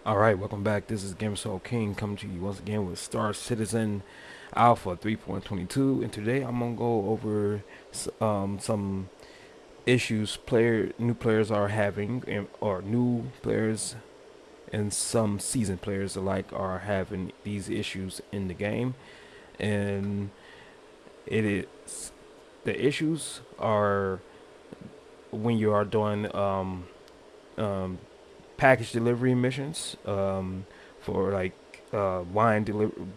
Alright, welcome back. This is Gamersoul King coming to you once again with Star Citizen Alpha 3.22, and today I'm gonna go over some issues new players are having, or new players and some seasoned players alike are having these issues in the game, and it is the issues are when you are doing um, package delivery missions for like wine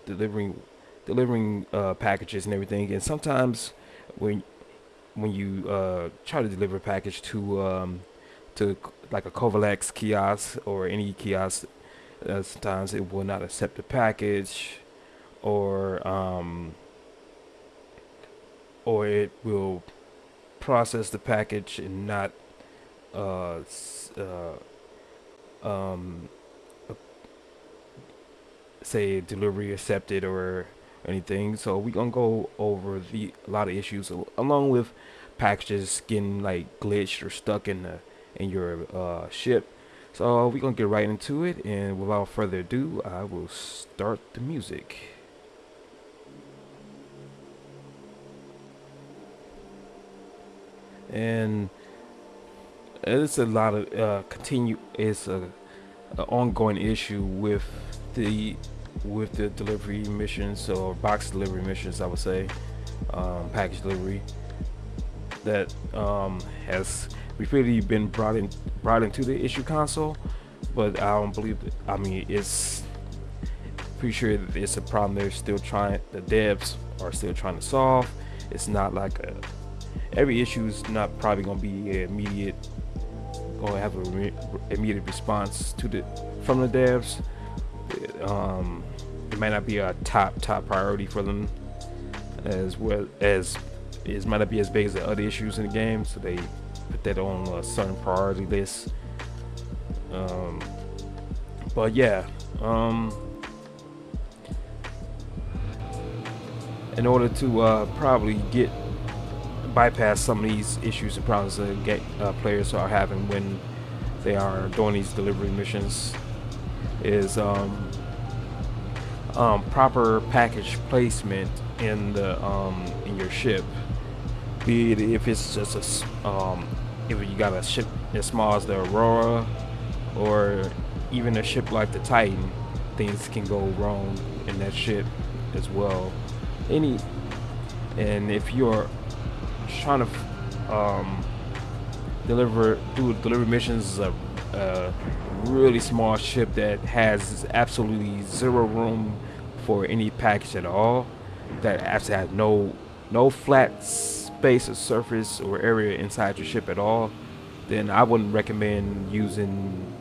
delivering packages and everything. And sometimes when you try to deliver a package to like a Kovalex kiosk or any kiosk, sometimes it will not accept the package, or or it will process the package and not uh, s- uh, um, say delivery accepted or anything. So we gonna go over a lot of issues along with packages getting like glitched or stuck in your ship. So we gonna get right into it, and without further ado, I will start the music. And it's a lot of continue. It's a ongoing issue the with the delivery missions, or box delivery missions, I would say, package delivery that has repeatedly been brought into the issue console. But I don't believe that. I mean, it's pretty sure that it's a problem the devs are still trying to solve. It's not like every issue is not probably gonna be immediate, gonna have immediate response to the from the devs. Um, it might not be a top priority for them, as well as it might not be as big as the other issues in the game, so they put that on a certain priority list. Um, but yeah, um, in order to probably get bypass some of these issues and problems that players are having when they are doing these delivery missions, is proper package placement in your ship. Be it if it's just if you got a ship as small as the Aurora, or even a ship like the Titan, things can go wrong in that ship as well. Any and if you're trying to do delivery missions, a really small ship that has absolutely zero room for any package at all, that actually has no flat space or surface or area inside your ship at all, then I wouldn't recommend using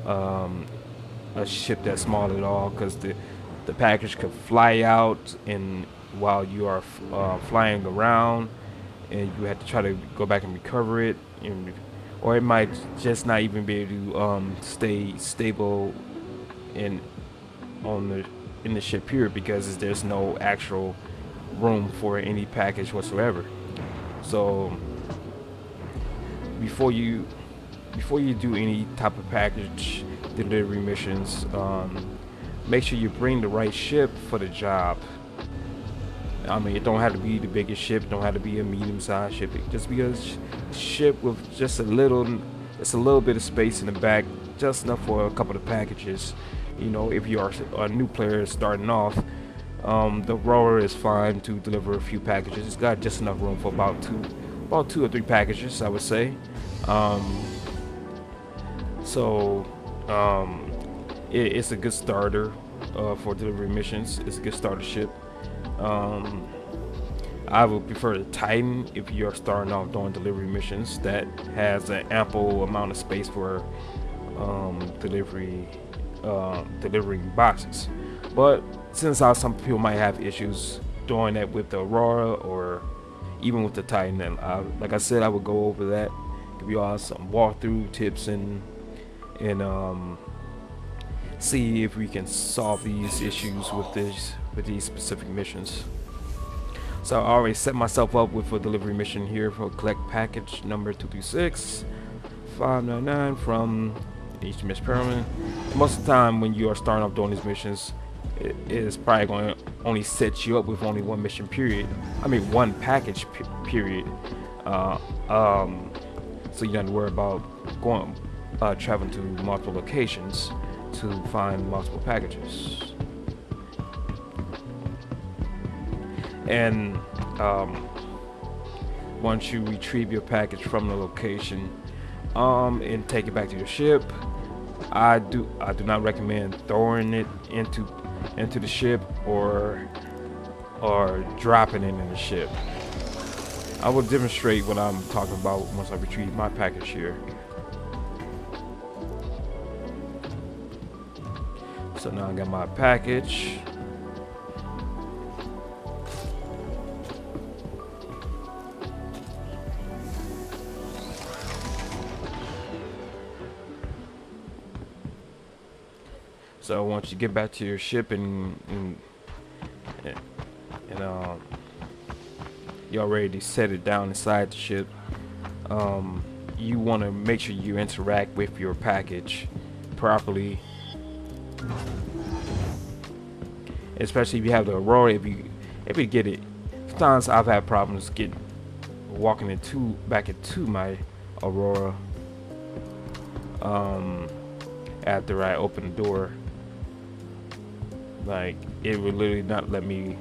um, a ship that small at all, because the package could fly out, and while you are flying around, and you have to try to go back and recover it, or it might just not even be able to stay stable in on the in the ship here, because there's no actual room for any package whatsoever. So before you before you do any type of package delivery missions, make sure you bring the right ship for the job. I mean, it don't have to be the biggest ship. It don't have to be a medium-sized ship. It just be a ship with just a little bit of space in the back, just enough for a couple of packages. You know, if you are a new player starting off, the rower is fine to deliver a few packages. It's got just enough room for about two or three packages, I would say. Um, so, um, it's a good starter for delivery missions. It's a good starter ship. Um, I would prefer the Titan if you're starting off doing delivery missions. That has an ample amount of space for delivering boxes. But since some people might have issues doing that with the Aurora or even with the Titan, and like I said, I would go over that, give you all some walkthrough tips, and see if we can solve these issues with these specific missions. So I already set myself up with a delivery mission here for collect package number 226 599 from each mission pyramid. Most of the time when you are starting off doing these missions, it is probably going to only set you up with only one mission period. I mean one package period. Uh, so you don't have to worry about going traveling to multiple locations to find multiple packages. And once you retrieve your package from the location and take it back to your ship, I do not recommend throwing it into the ship or dropping it in the ship. I will demonstrate what I'm talking about once I retrieve my package here. So now I got my package. So once you get back to your ship and you already set it down inside the ship, you want to make sure you interact with your package properly, especially if you have the Aurora. If you get it, sometimes I've had problems walking back into my Aurora after I open the door. Like, it would literally not let me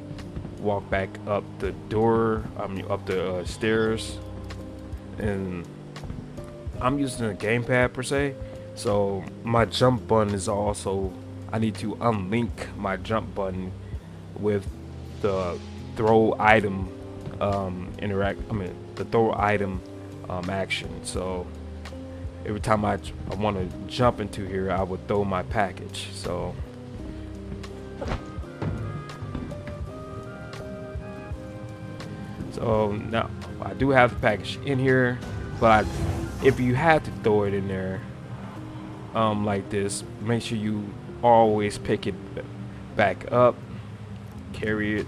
walk back up the door, up the stairs. And I'm using a gamepad per se, so my jump button is also, I need to unlink my jump button with the throw item the throw item action. So every time I want to jump into here, I would throw my package. So now I do have the package in here, but if you have to throw it in there like this, make sure you always pick it back up, carry it,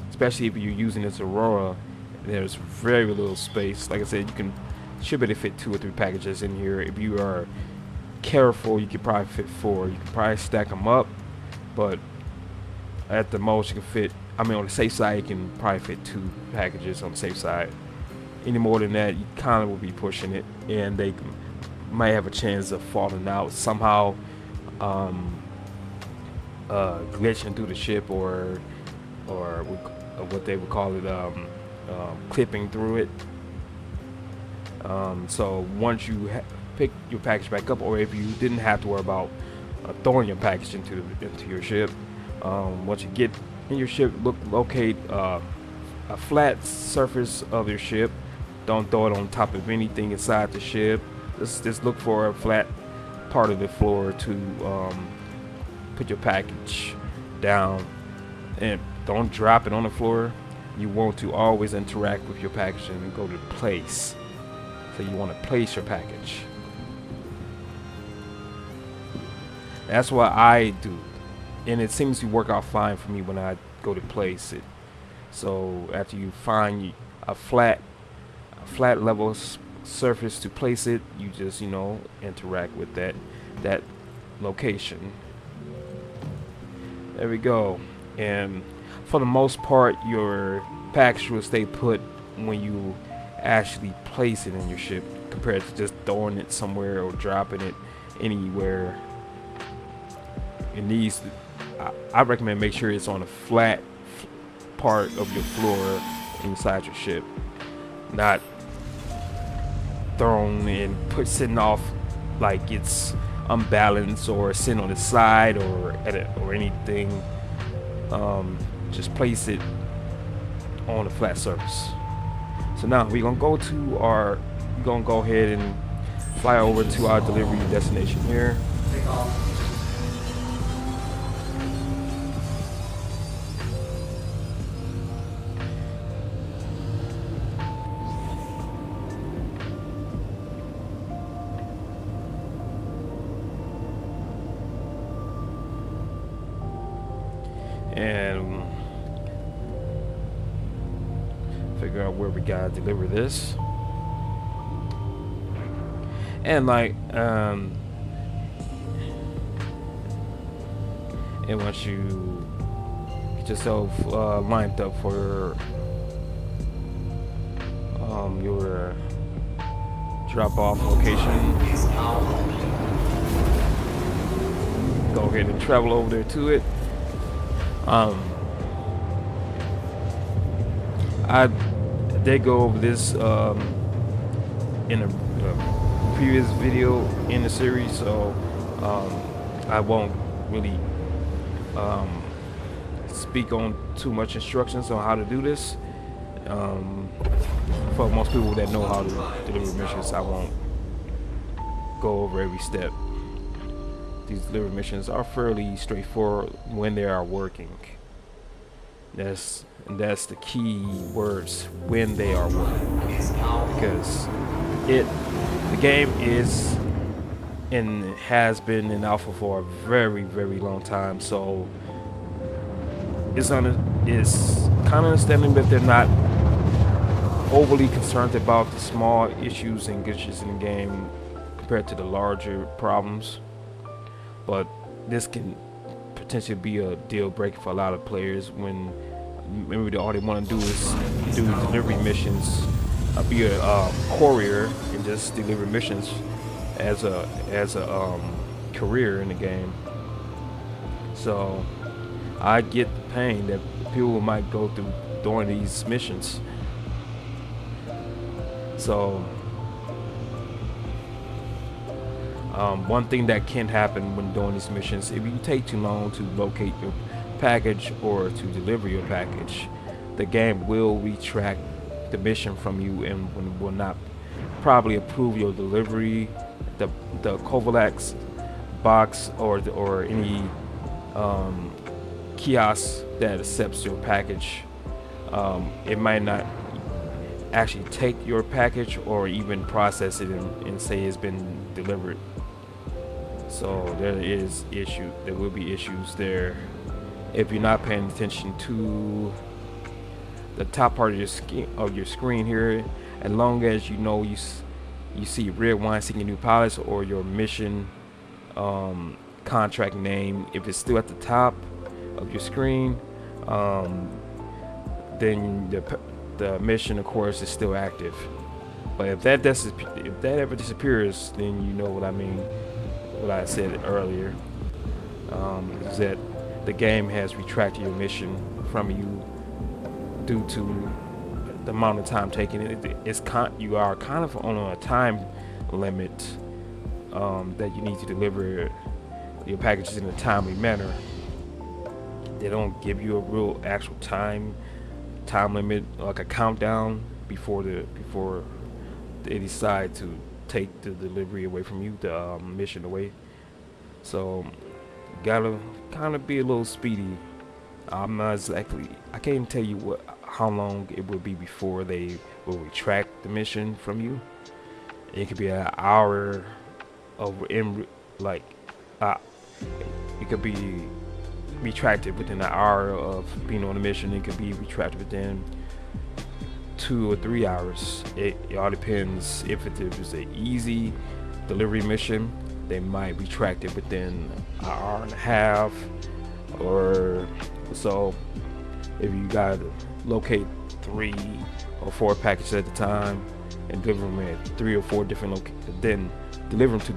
especially if you're using this Aurora. There's very little space. Like I said, you should be able to fit 2 or 3 packages in here. If you are careful, you could probably fit 4. You can probably stack them up, but at the most you can fit, on the safe side, you can probably fit 2 packages on the safe side. Any more than that, you kind of will be pushing it, and they might have a chance of falling out somehow, glitching through the ship, or what they would call it, clipping through it. So once you pick your package back up, or if you didn't have to worry about throwing your package into your ship, once you get in your ship, locate a flat surface of your ship. Don't throw it on top of anything inside the ship. Just look for a flat part of the floor to put your package down, and don't drop it on the floor. You want to always interact with your package and go to place. So you want to place your package. That's what I do, and it seems to work out fine for me when I go to place it. So after you find a flat level surface to place it, you just interact with that location. There we go. And for the most part, your package will stay put when you actually place it in your ship, compared to just throwing it somewhere or dropping it anywhere. It needs to, I recommend make sure it's on a flat part of your floor inside your ship, not thrown and sitting off like it's unbalanced or sitting on the side or anything. Just place it on a flat surface. So now we're gonna go ahead and fly over to our delivery destination here. And figure out where we gotta deliver this. and like and once you get yourself lined up for your drop off location, go ahead and travel over there to it. um I did go over this in a previous video in the series, so I won't really um, speak on too much instructions on how to do this. For most people that know how to deliver missions, I won't go over every step. These delivery missions are fairly straightforward when they are working. That's the key words, when they are working, because the game is and has been in alpha for a very, very long time, so it's kind of understanding that they're not overly concerned about the small issues and glitches in the game compared to the larger problems. But this can potentially be a deal breaker for a lot of players when maybe all they want to do is do delivery missions, be a courier and just deliver missions as a career in the game. So I get the pain that people might go through during these missions. So one thing that can happen when doing these missions, if you take too long to locate your package or to deliver your package, the game will retract the mission from you and will not probably approve your delivery. The Covalex box or any kiosk that accepts your package, it might not actually take your package or even process it and say it's been delivered. So there will be issues there if you're not paying attention to the top part of your screen here. As long as you know you see red wine seeking new pilots or your mission contract name, if it's still at the top of your screen, then the mission, of course, is still active. But if that ever disappears, then you know what I mean, what I said earlier, is that the game has retracted your mission from you due to the amount of time taken. You are kind of on a time limit that you need to deliver your packages in a timely manner. They don't give you a real actual time limit, like a countdown before they decide to take the delivery away from you, the mission away. So you gotta kind of be a little speedy. I can't even tell you how long it will be before they will retract the mission from you. It could be an hour it could be retracted within an hour of being on the mission. It could be retracted within 2 or 3 hours. It all depends. If it is an easy delivery mission, they might retract it within an hour and a half or so. If you gotta locate 3 or 4 packages at a time and deliver them at 3 or 4 different then deliver them to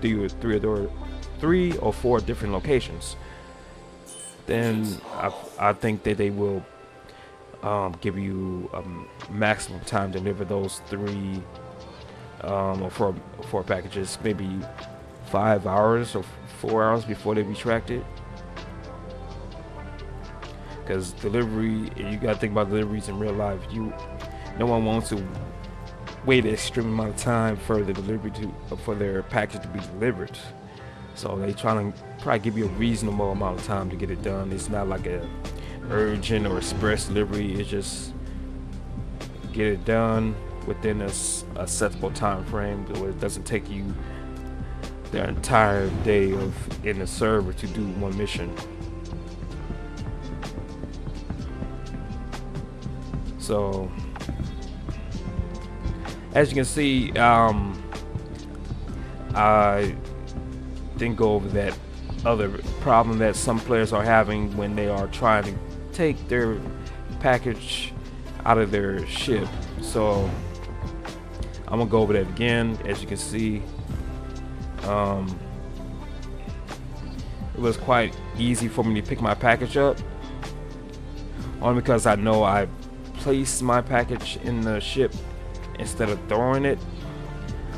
3 or 4 different locations, then I think that they will give you maximum time to deliver those 3 or 4 packages, maybe 5 hours or 4 hours before they retract it. Because delivery, you gotta think about deliveries in real life. No one wants to wait an extreme amount of time for the delivery for their package to be delivered. So they trying to probably give you a reasonable amount of time to get it done. It's not like a urgent or express delivery. It's just get it done within a acceptable time frame, where it doesn't take you the entire day in the server to do one mission. So as you can see, I didn't go over that other problem that some players are having when they are trying to take their package out of their ship. So I'm gonna go over that again. As you can see, it was quite easy for me to pick my package up, only because I know I placed my package in the ship instead of throwing it.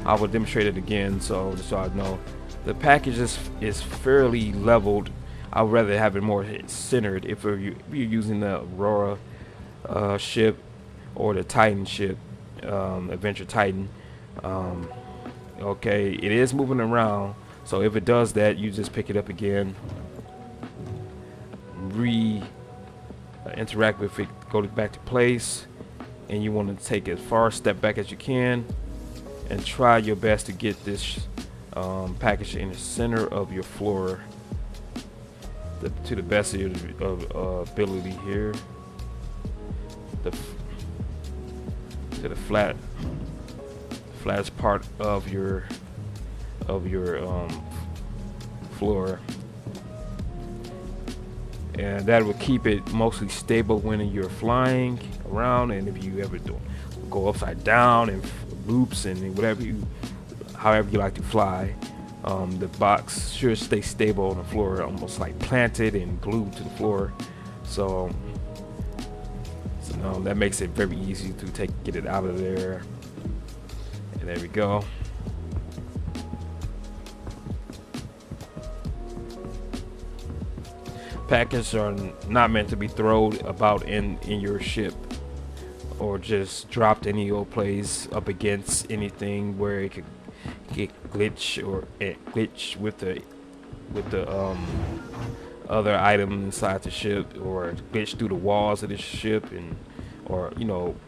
I will demonstrate it again so I know the package is fairly leveled. I would rather have it more centered if you're using the Aurora ship or the Titan ship, Adventure Titan. Okay, it is moving around, so if it does that, you just pick it up again, interact with it, go back to place, and you want to take as far a step back as you can and try your best to get this package in the center of your floor to the best of your ability here, to the flattest part of your floor, and that will keep it mostly stable when you're flying around. And if you ever go upside down and loops and however you like to fly, the box should stay stable on the floor, almost like planted and glued to the floor. So that makes it very easy to get it out of there. And there we go. Packages are not meant to be thrown about in your ship or just dropped any old place up against anything where it could get glitch with the other item inside the ship, or glitch through the walls of the ship, or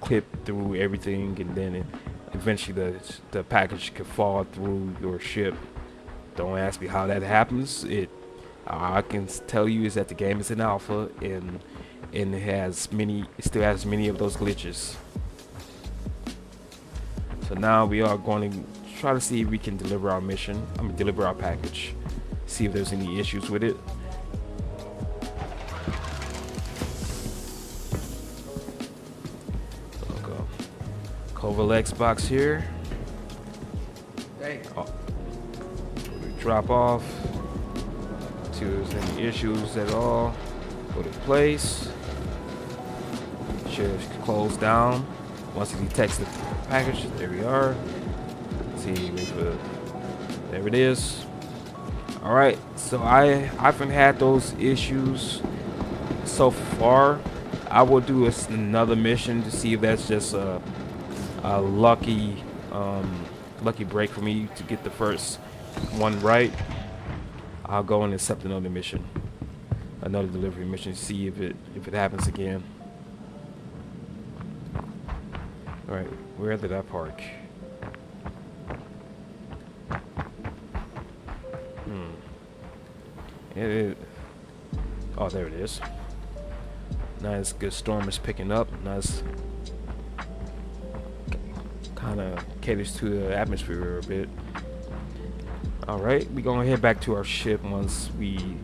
clip through everything, and then eventually the package could fall through your ship. Don't ask me how that happens. I can tell you is that the game is in alpha, and it still has many of those glitches. So now we are going to try to see if we can deliver our mission. I'm gonna deliver our package, see if there's any issues with it. Covalex box here. Oh, drop off. See if there's any issues at all. Go to place. Should close down once it detects the package. There we are. See, there it is. All right, so I haven't had those issues so far. I will do another mission to see if that's just a lucky break for me to get the first one right. I'll go and accept another mission, another delivery mission, see if it happens again. All right, where did I park? Oh, there it is. Nice, good storm is picking up. Nice, kind of caters to the atmosphere a bit. All right, we're gonna head back to our ship once we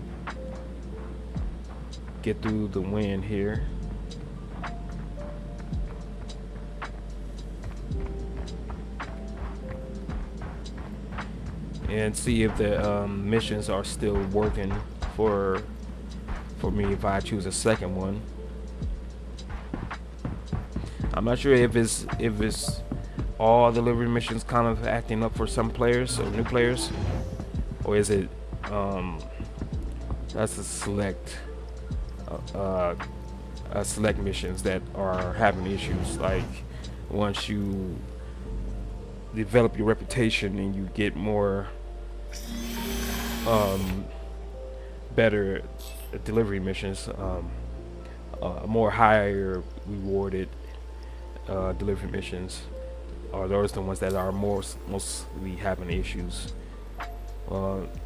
get through the wind here. And see if the missions are still working for me if I choose a second one. I'm not sure if it's all delivery missions kind of acting up for some players or new players, or is it that's a select missions that are having issues. Like once you develop your reputation and you get more better delivery missions, more higher rewarded delivery missions are those the ones that are mostly having issues.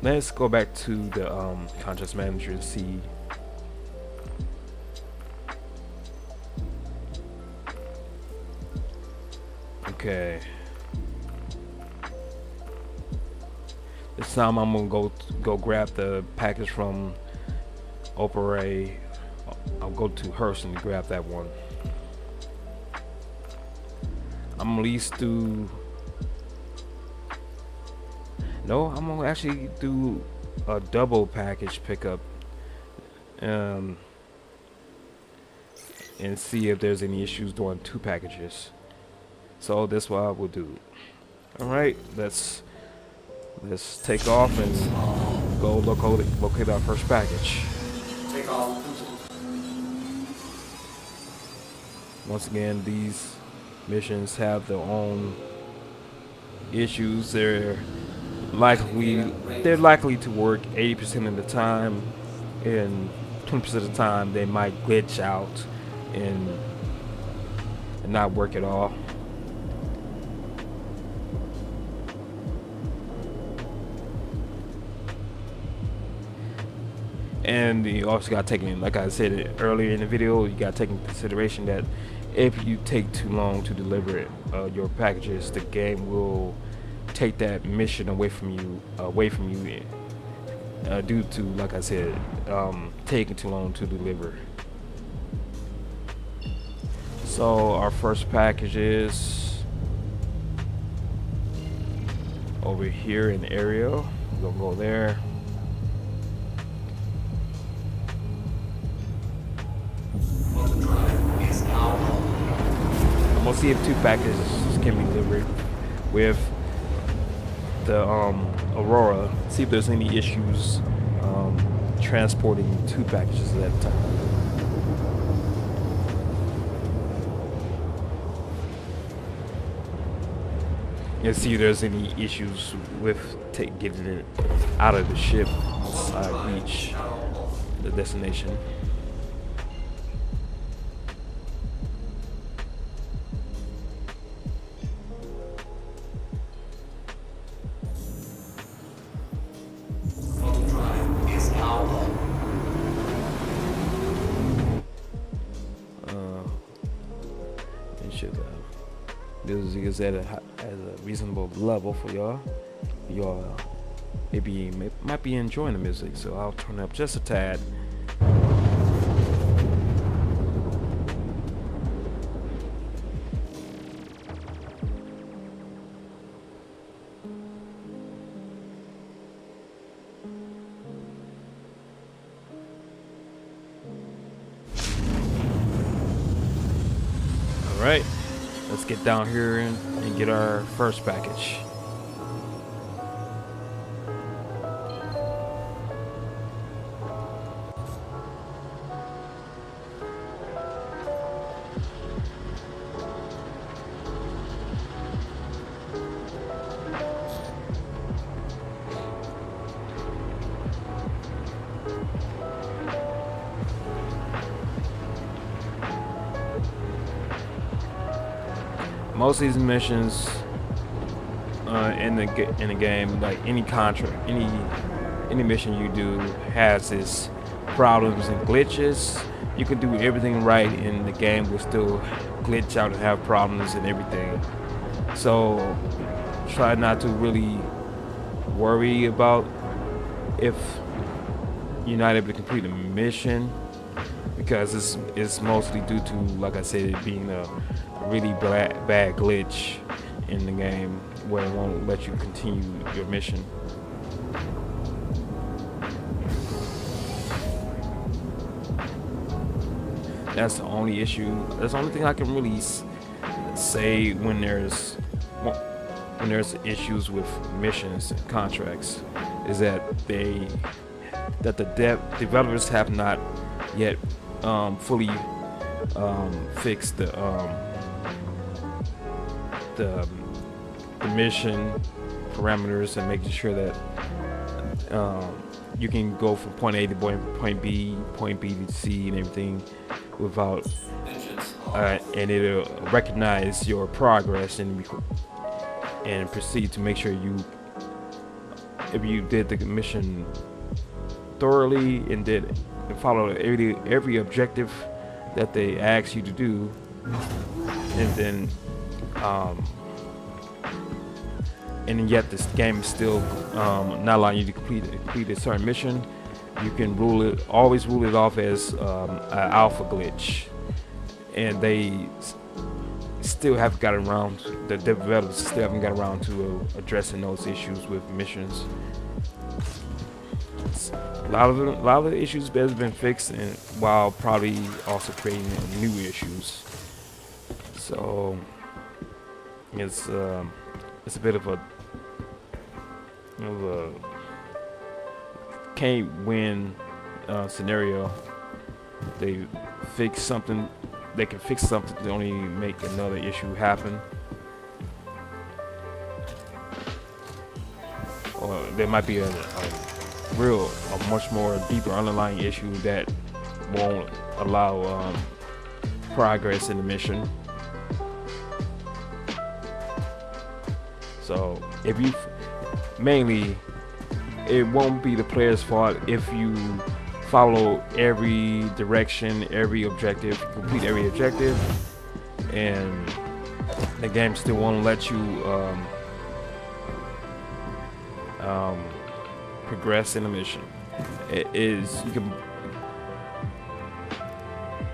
Let's go back to the contract manager to see. Okay. This time I'm gonna go grab the package from Opera. I'll go to Hurston to grab that one. I'm gonna at least do. No, I'm gonna actually do a double package pickup, and see if there's any issues doing 2 packages. So that's what I will do. All right, let's take off and go locate our first package. Take off. Once again, these missions have their own issues. They're likely to work 80% of the time, and 20% of the time they might glitch out and not work at all. And you also got to take in, like I said earlier in the video, you got to take into consideration that if you take too long to deliver your packages, the game will take that mission away from you due to, like I said, taking too long to deliver. So our first package is over here in the area. We're gonna go there. I'm gonna see if 2 packages can be delivered with the Aurora. See if there's any issues transporting 2 packages at a time. And see if there's any issues with getting it out of the ship once I reach the destination. Music is at a reasonable level for y'all. Y'all might be enjoying the music, so I'll turn it up just a tad. All right. Let's get down here and get our first package. Most of these missions in the game, like any contract, any mission you do has its problems and glitches. You can do everything right, and the game will still glitch out and have problems and everything. So try not to really worry about if you're not able to complete a mission, because it's mostly due to, like I said, it being a really bad glitch in the game where it won't let you continue your mission. That's the only issue. That's the only thing I can really say when there's issues with missions and contracts, is that the developers have not yet fully fixed the mission parameters and making sure that you can go from point A to point B to C and everything without and it'll recognize your progress and proceed to make sure if you did the mission thoroughly and follow every objective that they ask you to do, and yet this game is still not allowing you to complete a certain mission, you can always rule it off as an alpha glitch, and they still haven't gotten around. The developers still haven't got around to addressing those issues with missions. A lot of the issues have been fixed, and while probably also creating new issues. So it's a bit of a can't win scenario. They fix something. They can fix something to only make another issue happen. Or there might be a much more deeper underlying issue that won't allow progress in the mission. So if you mainly, it won't be the player's fault if you follow every direction, every objective, complete every objective, and the game still won't let you progress in the mission. It is, you can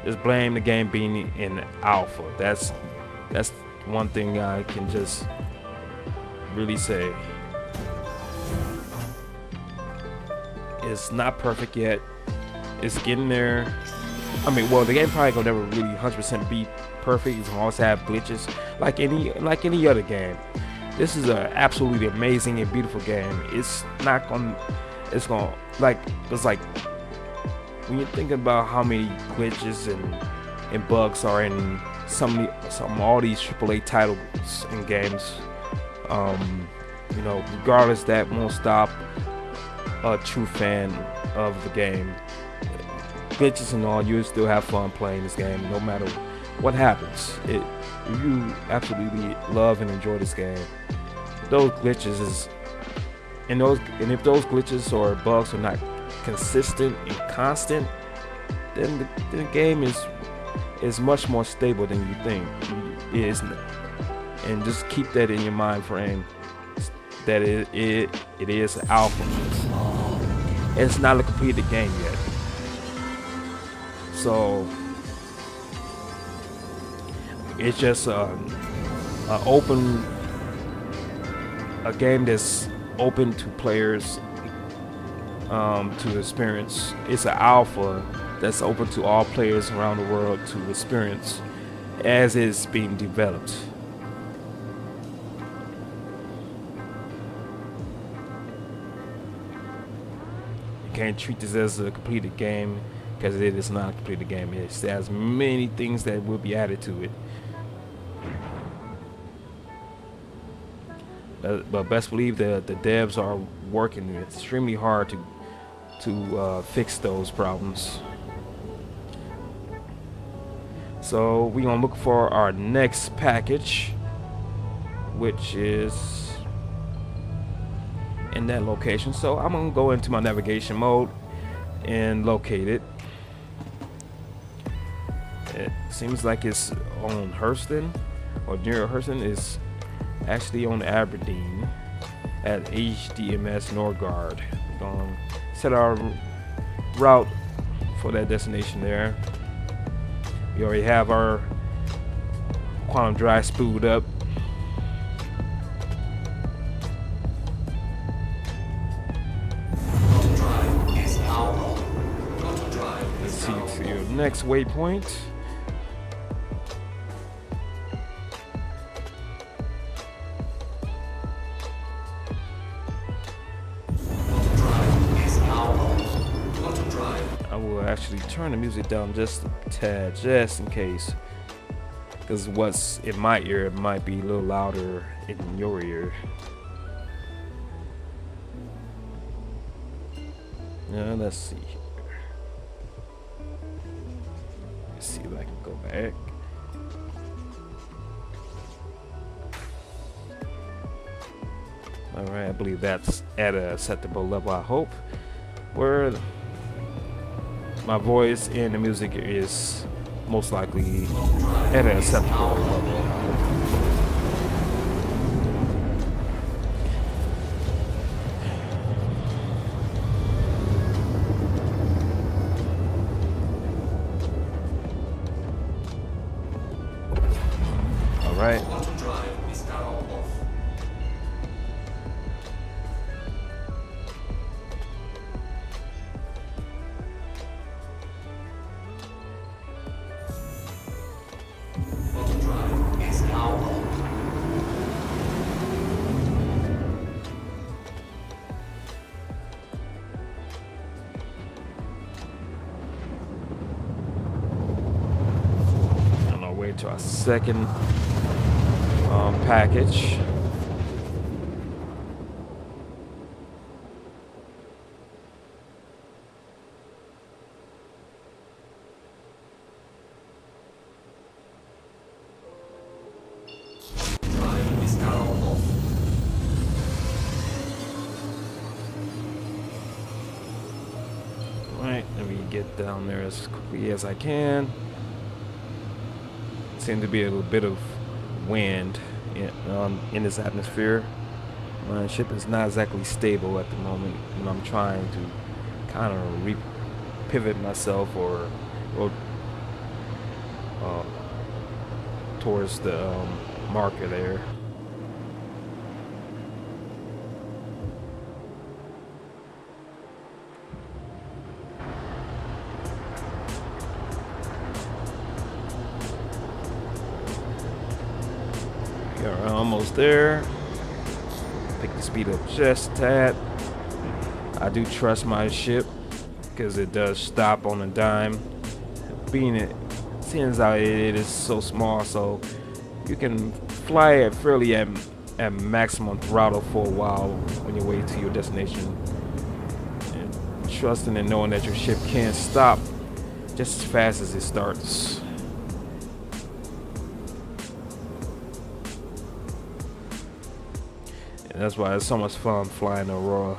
just blame the game being in alpha. That's one thing I can just really say. It's not perfect yet. It's getting there. I mean, well, the game probably gonna never really 100% be perfect. It's gonna always have glitches, like any other game. This is an absolutely amazing and beautiful game. It's like when you're thinking about how many glitches and bugs are in all these AAA titles and games. You know, regardless, that won't stop a true fan of the game. Glitches and all, you still have fun playing this game no matter what happens. If you absolutely love and enjoy this game, those glitches and if those glitches or bugs are not consistent and constant, then the game is much more stable than you think it is. And just keep that in your mind frame, that it is alpha. It's not a completed game yet. So it's just a game that's open to players to experience. It's an alpha that's open to all players around the world to experience as it's being developed. You can't treat this as a completed game, because it is not a completed game. It has many things that will be added to it. But best believe the devs are working extremely hard to fix those problems. So we're gonna look for our next package, which is in that location. So I'm gonna go into my navigation mode and locate it. It seems like it's on Hurston, or near Hurston. Is actually on Aberdeen at HDMS Norgard. We're gonna set our route for that destination there. We already have our Quantum Drive spooled up. Let's see to your next waypoint. Actually turn the music down just a tad, just in case, because what's in my ear might be a little louder in your ear. Let's see here. Let's see if I can go back. All right, I believe that's at a acceptable level, I hope, where my voice and the music is most likely at an acceptable level. to our second package. Right, let me get down there as quickly as I can. Seems to be a little bit of wind in this atmosphere. My ship is not exactly stable at the moment, and I'm trying to kind of pivot myself or uh, towards the marker there. We're almost there. Pick the speed up just a tad. I do trust my ship because it does stop on a dime. Seeing as how it is so small, so you can fly it fairly at maximum throttle for a while on your way to your destination. And trusting and knowing that your ship can't stop just as fast as it starts. And that's why it's so much fun flying Aurora.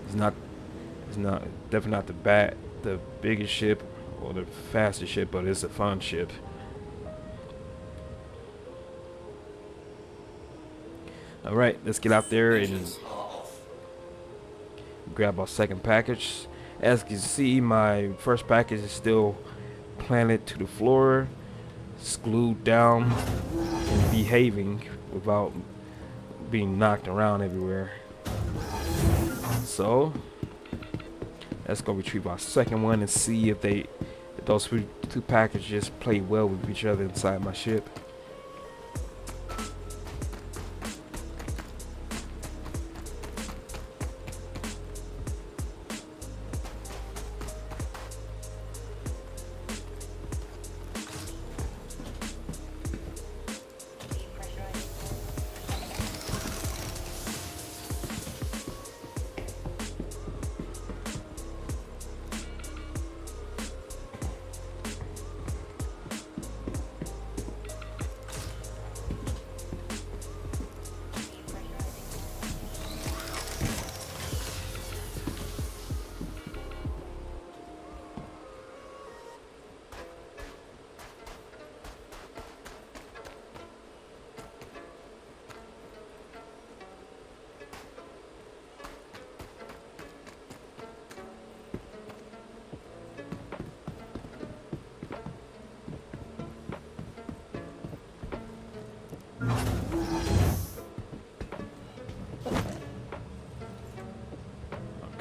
It's definitely not the biggest ship or the fastest ship, but it's a fun ship. All right, let's get out there and grab our second package. As you can see, my first package is still planted to the floor, glued down and behaving without being knocked around everywhere. So let's go retrieve our second one and see if those two packages play well with each other inside my ship.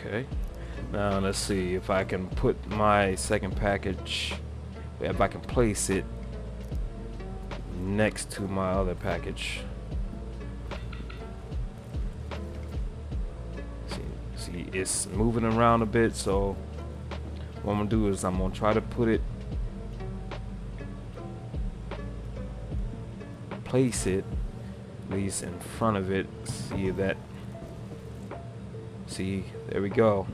Okay, now let's see if I can put my second package, if I can place it next to my other package. See, it's moving around a bit, so what I'm gonna do is I'm gonna try to place it at least in front of it. See, there we go.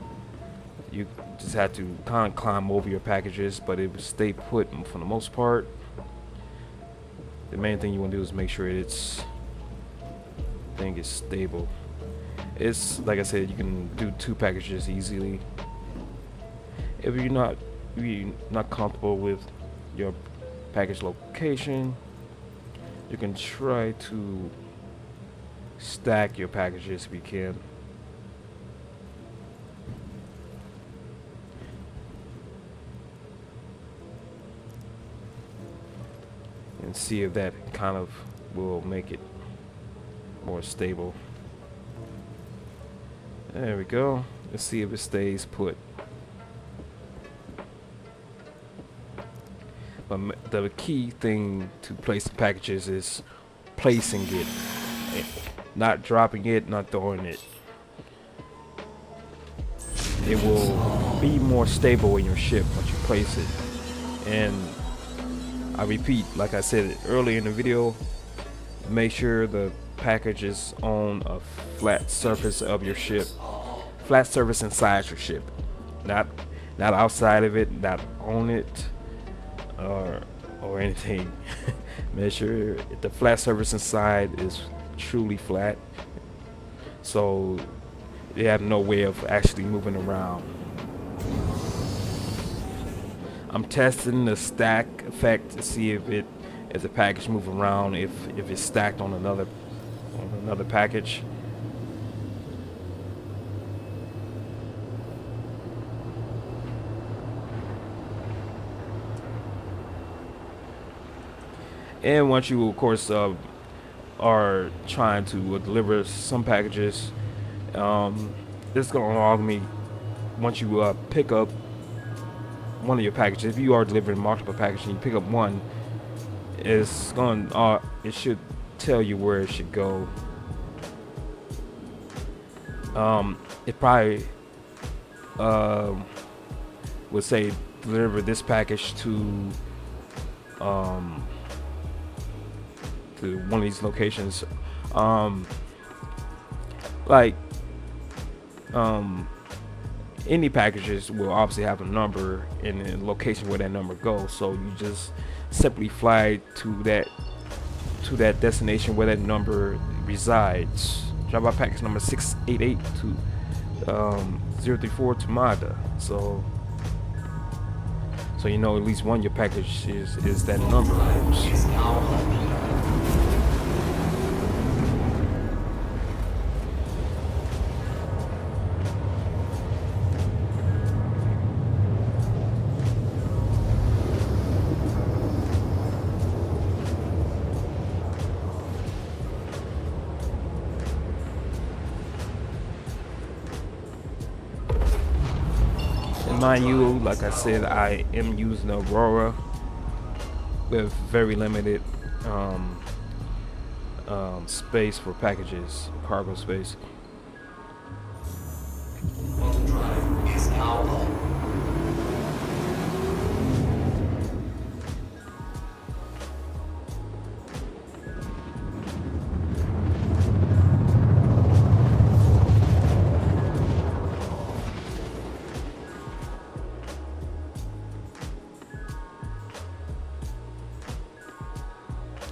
You just have to kind of climb over your packages, but it will stay put for the most part. The main thing you want to do is make sure it's stable. It's like I said, you can do two packages easily. If you're not comfortable with your package location, you can try to stack your packages if you can. And see if that kind of will make it more stable. There we go. Let's see if it stays put. But the key thing to place the packages is placing it, not dropping it, not throwing it. It will be more stable in your ship once you place it. And I repeat, like I said earlier in the video, make sure the package is on a flat surface of your ship, flat surface inside your ship, not outside of it, not on it, or anything. Make sure the flat surface inside is truly flat, so you have no way of actually moving around. I'm testing the stack effect to see if the package move around, if it's stacked on another package. And once you, of course, are trying to deliver some packages, it's going to allow me, once you pick up one of your packages, if you are delivering multiple packages and you pick up one, it's going it should tell you where it should go. It probably would say deliver this package to one of these locations. Any packages will obviously have a number and a location where that number goes, so you just simply fly to that destination where that number resides. Drop by package number 688 to 034 to Mada. So you know at least one of your package is that number. Mind you, like I said, I am using Aurora with very limited space for packages, cargo space.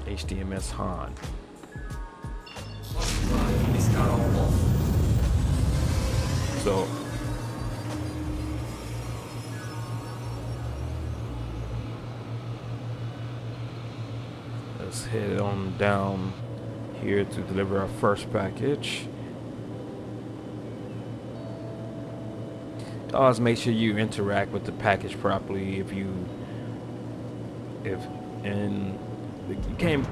HDMS Han. So let's head on down here to deliver our first package. Always make sure you interact with the package properly. And you can't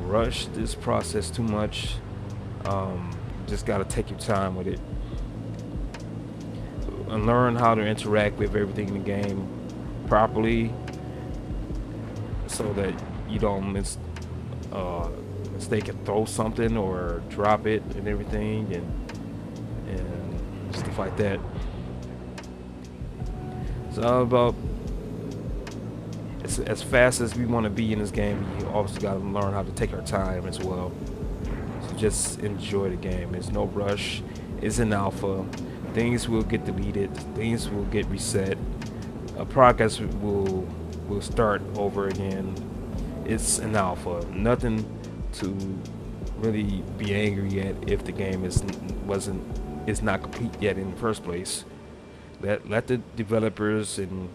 rush this process too much. Just gotta take your time with it and learn how to interact with everything in the game properly, so that you don't mistake and throw something or drop it and everything and stuff like that. It's all about, as fast as we want to be in this game, you also got to learn how to take our time as well. So just enjoy the game. There's no rush. It's an alpha. Things will get deleted. Things will get reset. Progress will start over again. It's an alpha. Nothing to really be angry at if the game is not complete yet in the first place. Let the developers and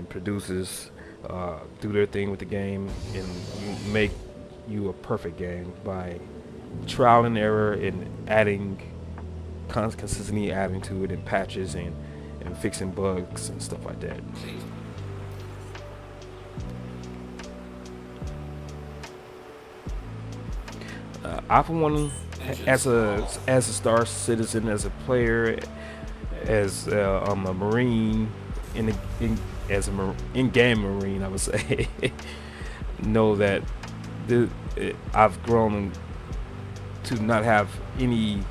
producers do their thing with the game, and you make you a perfect game by trial and error and consistently adding to it, and patches and fixing bugs and stuff like that. I, for one, as a Star Citizen, as a player, as I'm a Marine as a in-game Marine, I would say, know that I've grown to not have any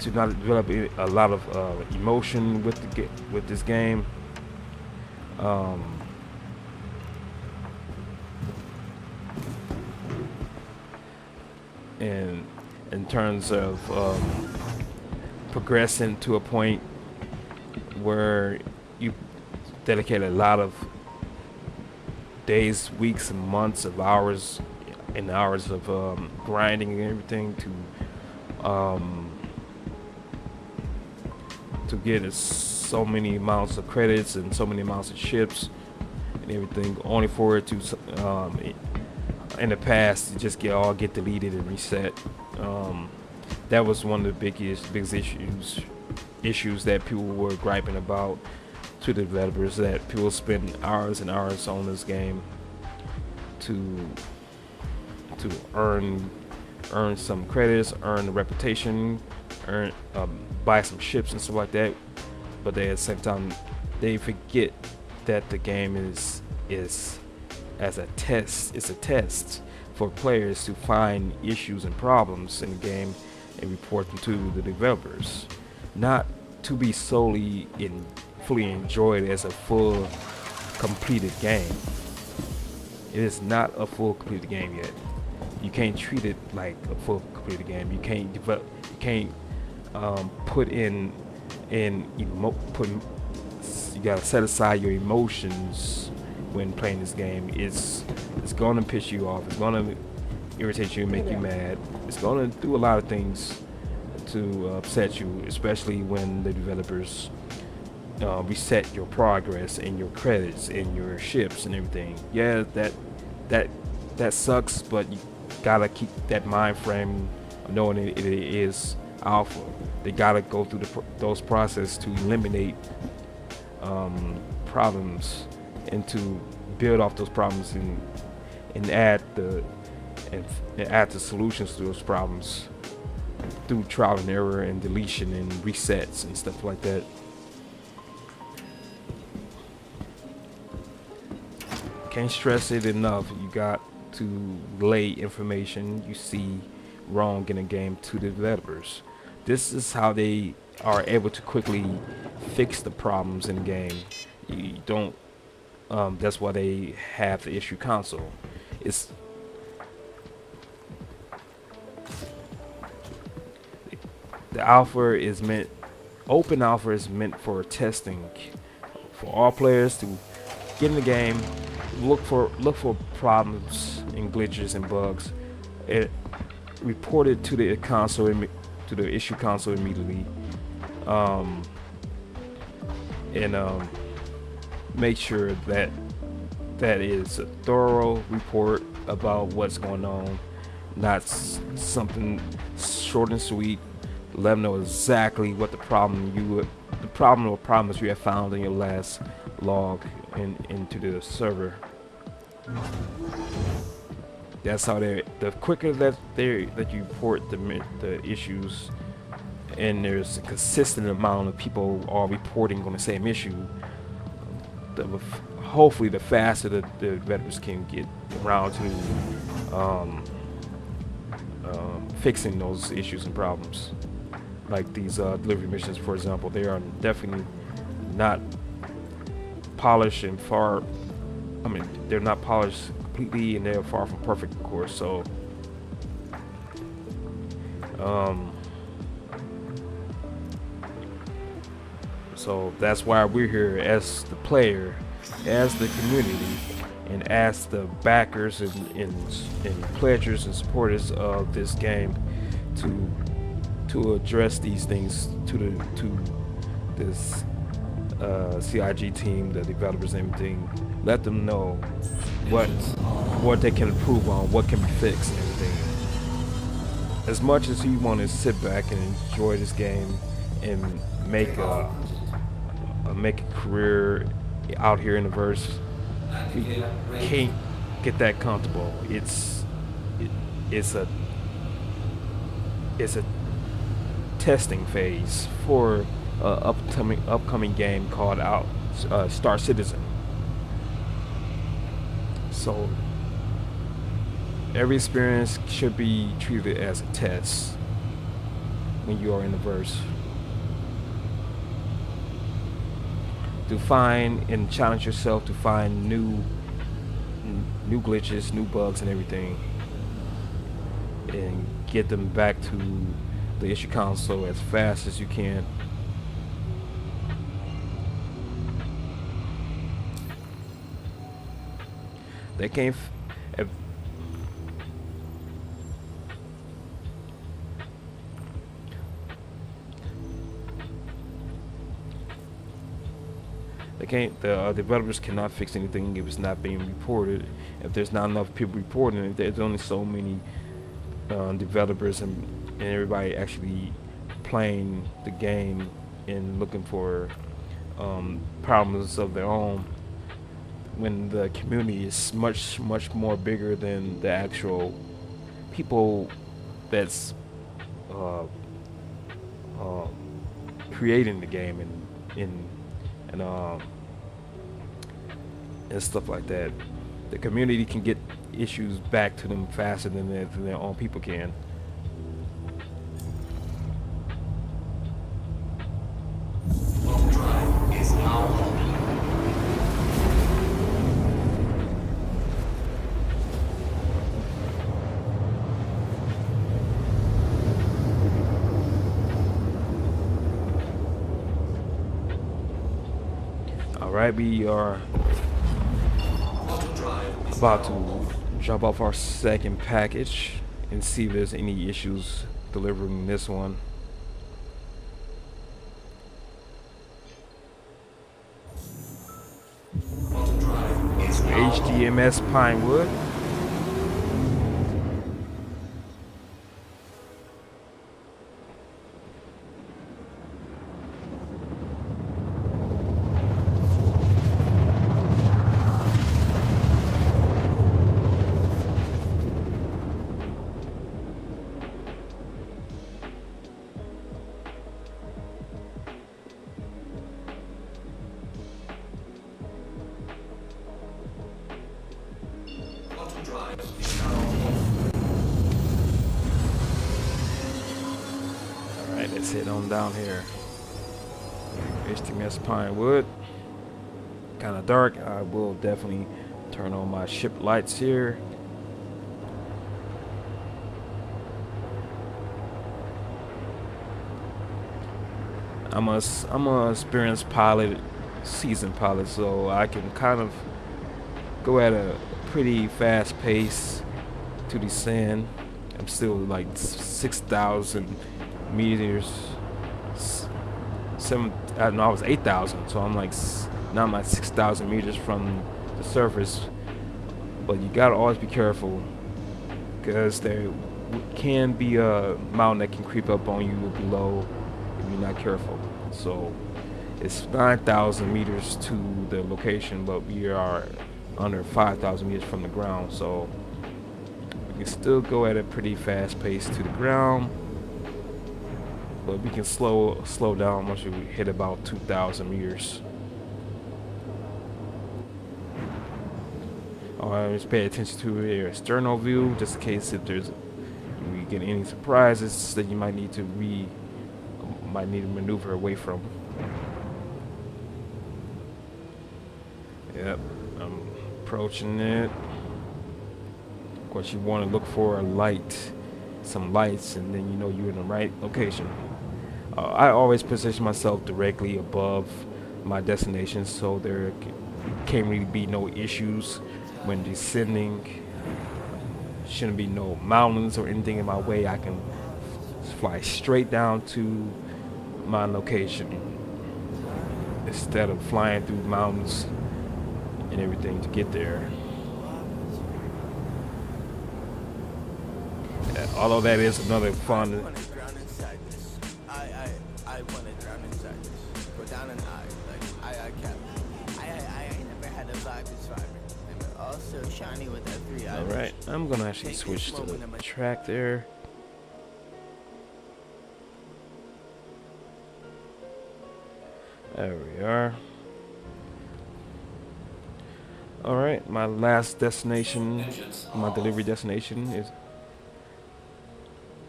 to not develop a lot of emotion with with this game. Um, and in terms of progressing to a point where you dedicate a lot of days, weeks, and months of hours and hours of grinding and everything to get so many amounts of credits and so many amounts of ships and everything, only for it to in the past to just get deleted and reset. That was one of the biggest issues that people were griping about to the developers, that people spend hours and hours on this game to earn some credits, earn a reputation, buy some ships and stuff like that. But they, at the same time, they forget that the game is as a test. It's a test for players to find issues and problems in the game and report them to the developers, not to be fully enjoyed as a full completed game. It is not a full completed game yet. You can't treat it like a full completed game. You can't develop. You can't put in put. You gotta set aside your emotions when playing this game. It's gonna piss you off. It's gonna irritate you and make you mad. It's gonna do a lot of things to upset you, especially when the developers reset your progress and your credits and your ships and everything. Yeah, that sucks, but you gotta keep that mind frame of knowing it is alpha. They gotta go through those processes to eliminate problems and to build off those problems and add the solutions to those problems through trial and error and deletion and resets and stuff like that. Can't stress it enough. You got to relay information you see wrong in a game to the developers. This is how they are able to quickly fix the problems in the game. You don't. That's why they have the issue console. It's the alpha is meant. Open alpha is meant for testing, for all players to get in the game, look for problems and glitches and bugs, and report it to the console, to the issue console immediately, and make sure that is a thorough report about what's going on, not something short and sweet. Let them know exactly what the problem or problems you have found in your last log into the server. That's how the quicker that you report the issues, and there's a consistent amount of people all reporting on the same issue, hopefully the faster the developers can get around to fixing those issues and problems. Like these delivery missions, for example, they are definitely not polished and far. I mean, they're not polished completely, and they're far from perfect, of course. So, so that's why we're here as the player, as the community, and as the backers and pledgers and supporters of this game to address these things to this CIG team, the developers and everything. Let them know what they can improve on, what can be fixed and everything. As much as you want to sit back and enjoy this game and make a career out here in the verse, you can't get that comfortable. It's a testing phase for upcoming game called Star Citizen. So every experience should be treated as a test. when you are in the verse, to find and challenge yourself to find new glitches, new bugs, and everything, and get them back to the issue console as fast as you can. They can't. If they can't. The developers cannot fix anything if it's not being reported. If there's not enough people reporting it, there's only so many developers and everybody actually playing the game and looking for problems of their own. When the community is much more bigger than the actual people that's uh, uh, creating the game and and stuff like that. The community can get issues back to them faster than their own people can. All right, we are about to drop off our second package and see if there's any issues delivering this one. HDMS Pinewood. Alright, let's head on down here. HDMS Pinewood. Kind of dark. I will definitely turn on my ship lights here. I'm a experienced pilot, seasoned pilot, so I can kind of go at a pretty fast pace to descend. I'm still like 6,000 meters. No, I was 8,000, so I'm like now I'm at 6,000 meters from the surface. But you gotta always be careful, because there can be a mountain that can creep up on you below if you're not careful. So it's 9,000 meters to the location, but we are under 5,000 meters from the ground, so we can still go at a pretty fast pace to the ground, but we can slow down once we hit about 2,000 meters. Always pay attention to your external view, just in case if we get any surprises that you might need to maneuver away from. Yep, I'm approaching it. Of course, you want to look for a light, some lights, and then you know you're in the right location. I always position myself directly above my destination, so there can't really be no issues when descending. Shouldn't be no mountains or anything in my way. I can fly straight down to my location instead of flying through mountains and everything to get there. Although that is another fun. I wanna drown inside this. Go down and hide. Like I can't. I ain't never had a vibe this vibrant. And also shiny with that 3 eyes. Alright, I'm gonna actually switch to the track there. There we are. Alright, my last destination, my delivery destination is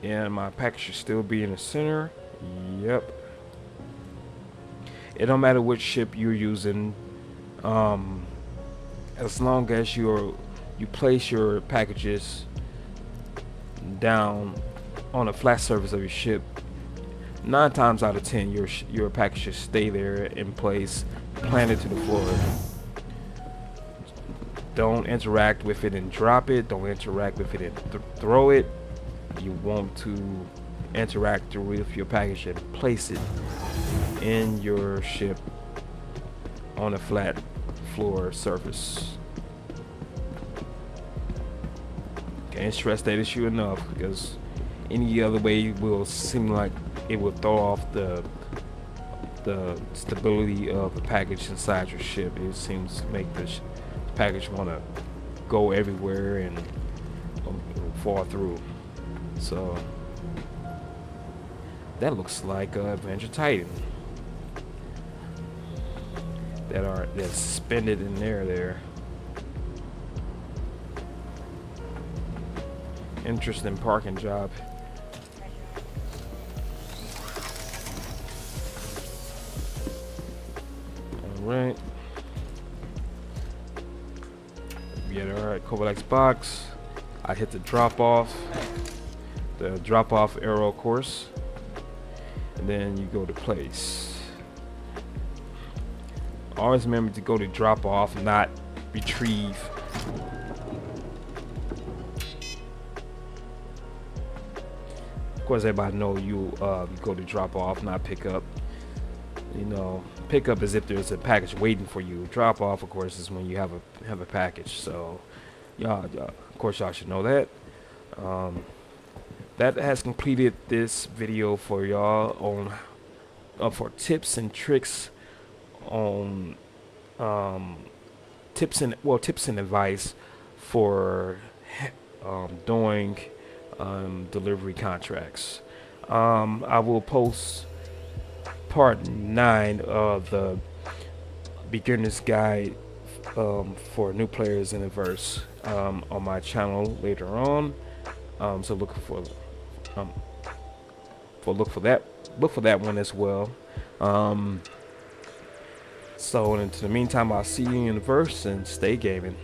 and my package should still be in the center. Yep. It don't matter which ship you're using, um, as long as you place your packages down on a flat surface of your ship. 9 times out of 10, your package should stay there in place, planted to the floor. Don't interact with it and drop it. Don't interact with it and throw it. You want to interact with your package and place it in your ship on a flat floor surface. Can't stress that issue enough, because any other way will seem like it will throw off the stability of the package inside your ship. It seems to make the package want to go everywhere and fall through. So that looks like Avenger Titan that's suspended in there. Interesting parking job. Alright. Yeah, alright, Cobalt box. I hit the drop off arrow course. And then you go to place. Always remember to go to drop off, not retrieve. Of course, everybody know you go to drop off, not pick up. You know, pick up is if there's a package waiting for you. Drop off, of course, is when you have a package. So, y'all, of course, y'all should know that. That has completed this video for y'all on for tips and tricks on tips and advice for doing delivery contracts. I will post part 9 of the beginner's guide for new players in Inverse on my channel later on. So look for that one as well. So into the meantime, I'll see you in Inverse, and stay gaming.